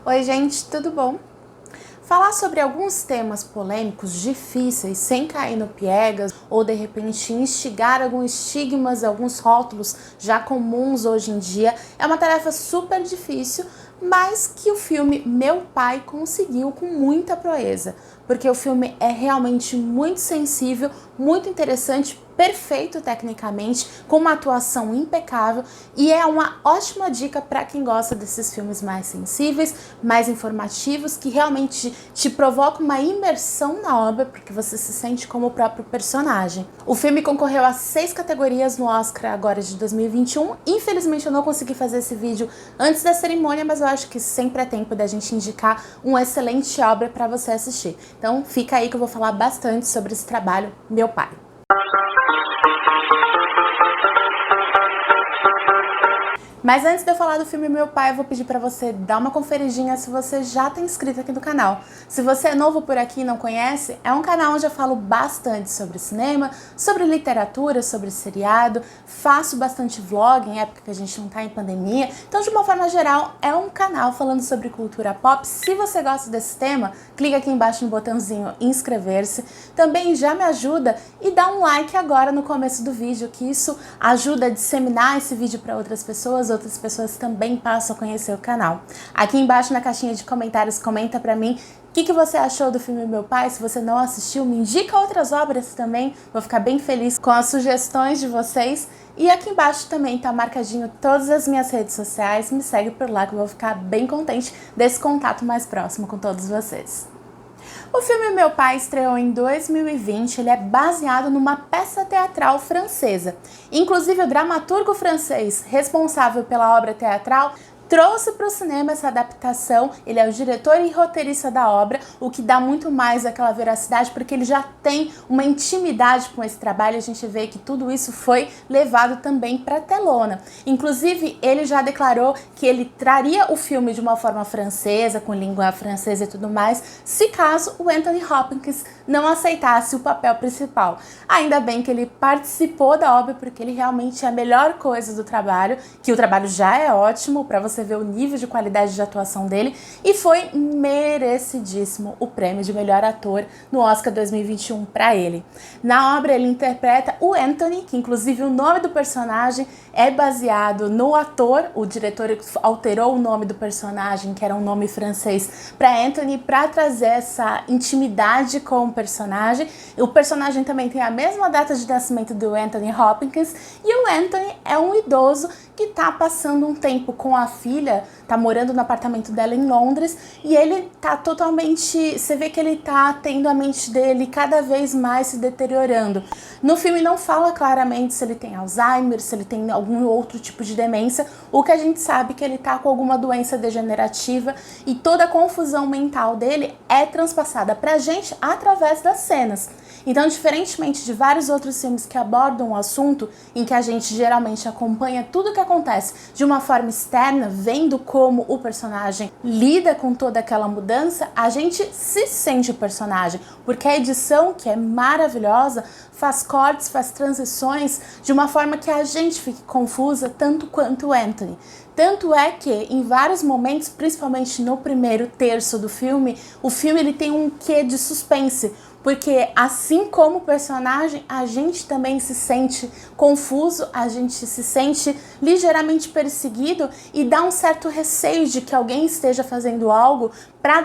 Oi gente, tudo bom? Falar sobre alguns temas polêmicos, difíceis, sem cair no piegas ou de repente instigar alguns estigmas, alguns rótulos já comuns hoje em dia, é uma tarefa super difícil, mas que o filme Meu Pai conseguiu com muita proeza, porque o filme é realmente muito sensível, muito interessante, perfeito tecnicamente, com uma atuação impecável e é uma ótima dica para quem gosta desses filmes mais sensíveis, mais informativos, que realmente te provocam uma imersão na obra, porque você se sente como o próprio personagem. O filme concorreu a 6 categorias no Oscar agora de 2021. Infelizmente eu não consegui fazer esse vídeo antes da cerimônia, mas eu acho que sempre é tempo da gente indicar uma excelente obra para você assistir. Então fica aí que eu vou falar bastante sobre esse trabalho, Meu Pai. Mas antes de eu falar do filme Meu Pai, eu vou pedir para você dar uma conferidinha se você já está inscrito aqui no canal. Se você é novo por aqui e não conhece, é um canal onde eu falo bastante sobre cinema, sobre literatura, sobre seriado, faço bastante vlog em época que a gente não está em pandemia. Então, de uma forma geral, é um canal falando sobre cultura pop. Se você gosta desse tema, clica aqui embaixo no botãozinho inscrever-se. Também já me ajuda e dá um like agora no começo do vídeo, que isso ajuda a disseminar esse vídeo para outras pessoas também passam a conhecer o canal. Aqui embaixo na caixinha de comentários, comenta pra mim o que você achou do filme Meu Pai. Se você não assistiu, me indica outras obras também, vou ficar bem feliz com as sugestões de vocês. E aqui embaixo também tá marcadinho todas as minhas redes sociais, me segue por lá que eu vou ficar bem contente desse contato mais próximo com todos vocês. O filme Meu Pai estreou em 2020, ele é baseado numa peça teatral francesa. Inclusive o dramaturgo francês responsável pela obra teatral trouxe para o cinema essa adaptação. Ele é o diretor e roteirista da obra, o que dá muito mais aquela veracidade, porque ele já tem uma intimidade com esse trabalho. A gente vê que tudo isso foi levado também para a telona. Inclusive, ele já declarou que ele traria o filme de uma forma francesa, com língua francesa e tudo mais, se caso o Anthony Hopkins não aceitasse o papel principal. Ainda bem que ele participou da obra, porque ele realmente é a melhor coisa do trabalho, que o trabalho já é ótimo, para você ver o nível de qualidade de atuação dele, e foi merecidíssimo o prêmio de melhor ator no Oscar 2021 para ele. Na obra ele interpreta o Anthony, que inclusive o nome do personagem é baseado no ator. O diretor alterou o nome do personagem, que era um nome francês, para Anthony, para trazer essa intimidade com o personagem. O personagem também tem a mesma data de nascimento do Anthony Hopkins, e o Anthony é um idoso que tá passando um tempo com a filha, tá morando no apartamento dela em Londres, e ele tá totalmente, você vê que ele tá tendo a mente dele cada vez mais se deteriorando. No filme não fala claramente se ele tem Alzheimer, se ele tem algum outro tipo de demência. O que a gente sabe é que ele tá com alguma doença degenerativa, e toda a confusão mental dele é transpassada pra gente através das cenas. Então, diferentemente de vários outros filmes que abordam o assunto, em que a gente geralmente acompanha tudo o que acontece de uma forma externa, vendo como o personagem lida com toda aquela mudança, a gente se sente o personagem, porque a edição, que é maravilhosa, faz cortes, faz transições de uma forma que a gente fique confusa tanto quanto o Anthony. Tanto é que, em vários momentos, principalmente no primeiro terço do filme, o filme ele tem um quê de suspense, porque assim como o personagem, a gente também se sente confuso, a gente se sente ligeiramente perseguido e dá um certo receio de que alguém esteja fazendo algo para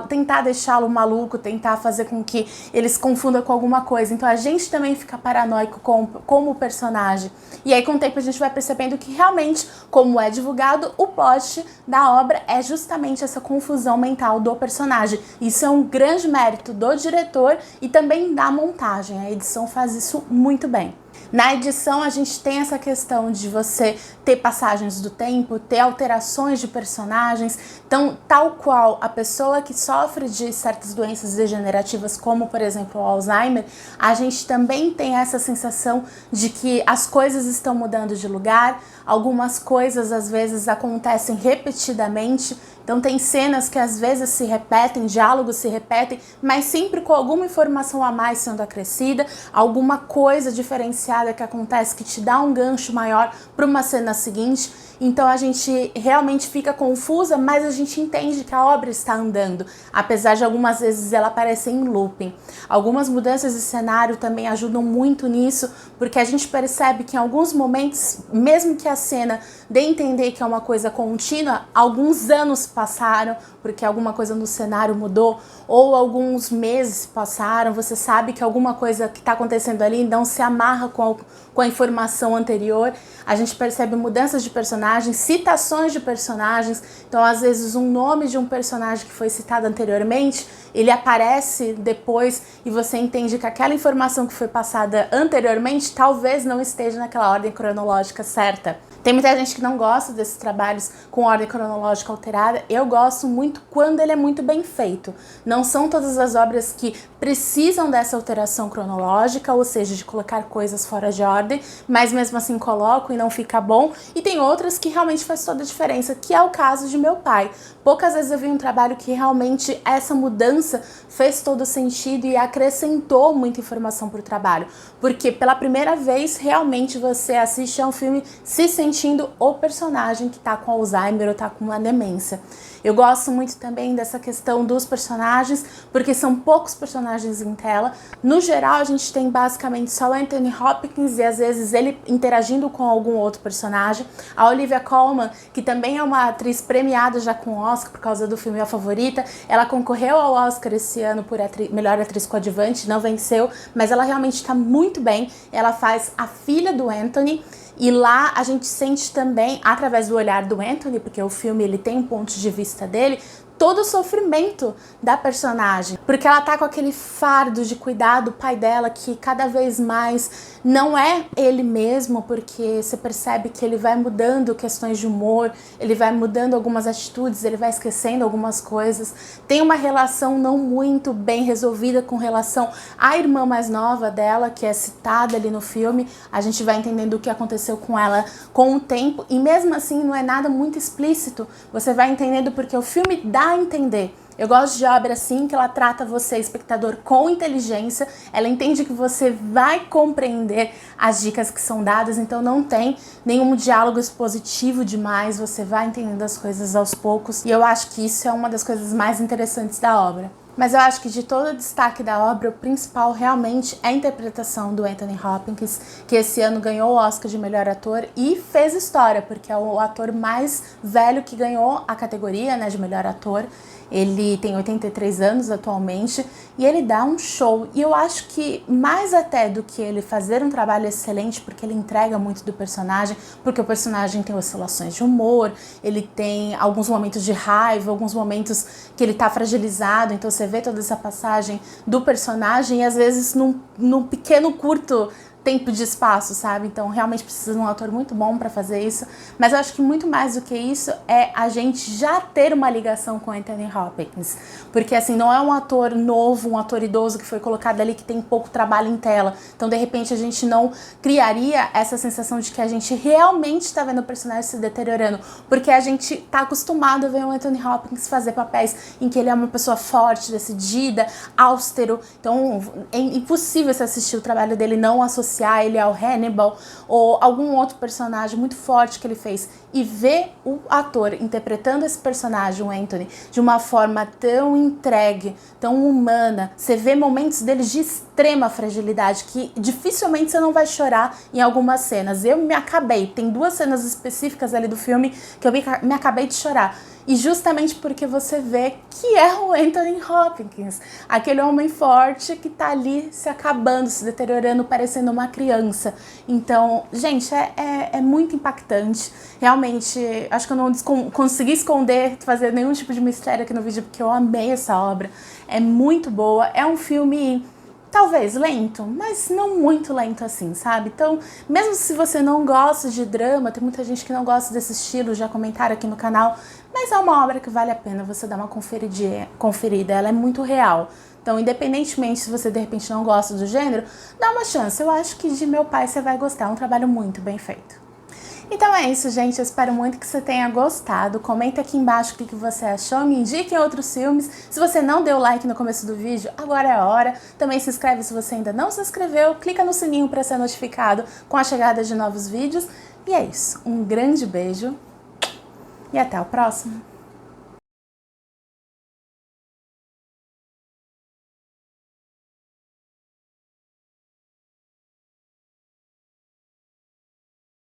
tentar deixá-lo maluco, tentar fazer com que ele se confunda com alguma coisa. Então a gente também fica paranoico como o personagem. E aí com o tempo a gente vai percebendo que realmente, como é divulgado, o plot da obra é justamente essa confusão mental do personagem. Isso é um grande mérito do diretor e também da montagem. A edição faz isso muito bem. Na edição a gente tem essa questão de você ter passagens do tempo, ter alterações de personagens. Então, tal qual a pessoa que sofre de certas doenças degenerativas, como por exemplo o Alzheimer, a gente também tem essa sensação de que as coisas estão mudando de lugar, algumas coisas às vezes acontecem repetidamente. Então tem cenas que às vezes se repetem, diálogos se repetem, mas sempre com alguma informação a mais sendo acrescida, alguma coisa diferenciada que acontece que te dá um gancho maior para uma cena seguinte. Então a gente realmente fica confusa, mas a gente entende que a obra está andando, apesar de algumas vezes ela aparecer em looping. Algumas mudanças de cenário também ajudam muito nisso, porque a gente percebe que em alguns momentos, mesmo que a cena dê a entender que é uma coisa contínua, alguns anos passaram, porque alguma coisa no cenário mudou, ou alguns meses passaram, você sabe que alguma coisa que está acontecendo ali não se amarra com a informação anterior. A gente percebe mudanças de personagens, citações de personagens, então às vezes um nome de um personagem que foi citado anteriormente, ele aparece depois e você entende que aquela informação que foi passada anteriormente talvez não esteja naquela ordem cronológica certa. Tem muita gente que não gosta desses trabalhos com ordem cronológica alterada. Eu gosto muito quando ele é muito bem feito. Não são todas as obras que precisam dessa alteração cronológica, ou seja, de colocar coisas fora de ordem, mas mesmo assim colocam e não fica bom. E tem outras que realmente faz toda a diferença, que é o caso de meu pai. Poucas vezes eu vi um trabalho que realmente essa mudança fez todo sentido e acrescentou muita informação para o trabalho. Porque pela primeira vez, realmente você assiste a um filme se sentindo o personagem que tá com Alzheimer ou tá com uma demência. Eu gosto muito também dessa questão dos personagens, porque são poucos personagens em tela. No geral, a gente tem basicamente só o Anthony Hopkins e às vezes ele interagindo com algum outro personagem. A Olivia Colman, que também é uma atriz premiada já com Oscar por causa do filme A Favorita, ela concorreu ao Oscar esse ano por melhor atriz coadjuvante, não venceu, mas ela realmente está muito bem. Ela faz a filha do Anthony. E lá a gente sente também, através do olhar do Anthony, porque o filme ele tem um ponto de vista dele, todo o sofrimento da personagem, porque ela tá com aquele fardo de cuidar do pai dela, que cada vez mais não é ele mesmo, porque você percebe que ele vai mudando questões de humor, ele vai mudando algumas atitudes, ele vai esquecendo algumas coisas. Tem uma relação não muito bem resolvida com relação à irmã mais nova dela, que é citada ali no filme. A gente vai entendendo o que aconteceu com ela com o tempo, e mesmo assim não é nada muito explícito, você vai entendendo porque o filme dá a entender. Eu gosto de obra assim, que ela trata você, espectador, com inteligência, ela entende que você vai compreender as dicas que são dadas, então não tem nenhum diálogo expositivo demais, você vai entendendo as coisas aos poucos, e eu acho que isso é uma das coisas mais interessantes da obra. Mas eu acho que de todo o destaque da obra, o principal realmente é a interpretação do Anthony Hopkins, que esse ano ganhou o Oscar de melhor ator e fez história, porque é o ator mais velho que ganhou a categoria, né, de melhor ator. Ele tem 83 anos atualmente e ele dá um show. E eu acho que mais até do que ele fazer um trabalho excelente, porque ele entrega muito do personagem, porque o personagem tem oscilações de humor, ele tem alguns momentos de raiva, alguns momentos que ele tá fragilizado, então você vê toda essa passagem do personagem e às vezes num pequeno curto tempo de espaço, sabe? Então realmente precisa de um ator muito bom para fazer isso, mas eu acho que muito mais do que isso é a gente já ter uma ligação com Anthony Hopkins, porque assim, não é um ator novo, um ator idoso que foi colocado ali que tem pouco trabalho em tela, então de repente a gente não criaria essa sensação de que a gente realmente está vendo o personagem se deteriorando, porque a gente tá acostumado a ver o Anthony Hopkins fazer papéis em que ele é uma pessoa forte, decidida, austero, então é impossível você assistir o trabalho dele não associar ele ao Hannibal ou algum outro personagem muito forte que ele fez e ver o ator interpretando esse personagem, o Anthony, de uma forma tão entregue, tão humana. Você vê momentos dele de extrema fragilidade que dificilmente você não vai chorar em algumas cenas. Eu me acabei, tem 2 cenas específicas ali do filme que eu me acabei de chorar. E justamente porque você vê que é o Anthony Hopkins, aquele homem forte que tá ali se acabando, se deteriorando, parecendo uma criança. Então, gente, é muito impactante. Realmente, acho que eu não consegui esconder, fazer nenhum tipo de mistério aqui no vídeo, porque eu amei essa obra. É muito boa, é um filme talvez lento, mas não muito lento assim, sabe? Então, mesmo se você não gosta de drama, tem muita gente que não gosta desse estilo, já comentaram aqui no canal, mas é uma obra que vale a pena você dar uma conferida, ela é muito real. Então, independentemente se você de repente não gosta do gênero, dá uma chance. Eu acho que de Meu Pai você vai gostar, é um trabalho muito bem feito. Então é isso, gente, eu espero muito que você tenha gostado. Comenta aqui embaixo o que você achou, me indiquem outros filmes. Se você não deu like no começo do vídeo, agora é a hora. Também se inscreve se você ainda não se inscreveu, clica no sininho para ser notificado com a chegada de novos vídeos. E é isso, um grande beijo e até o próximo!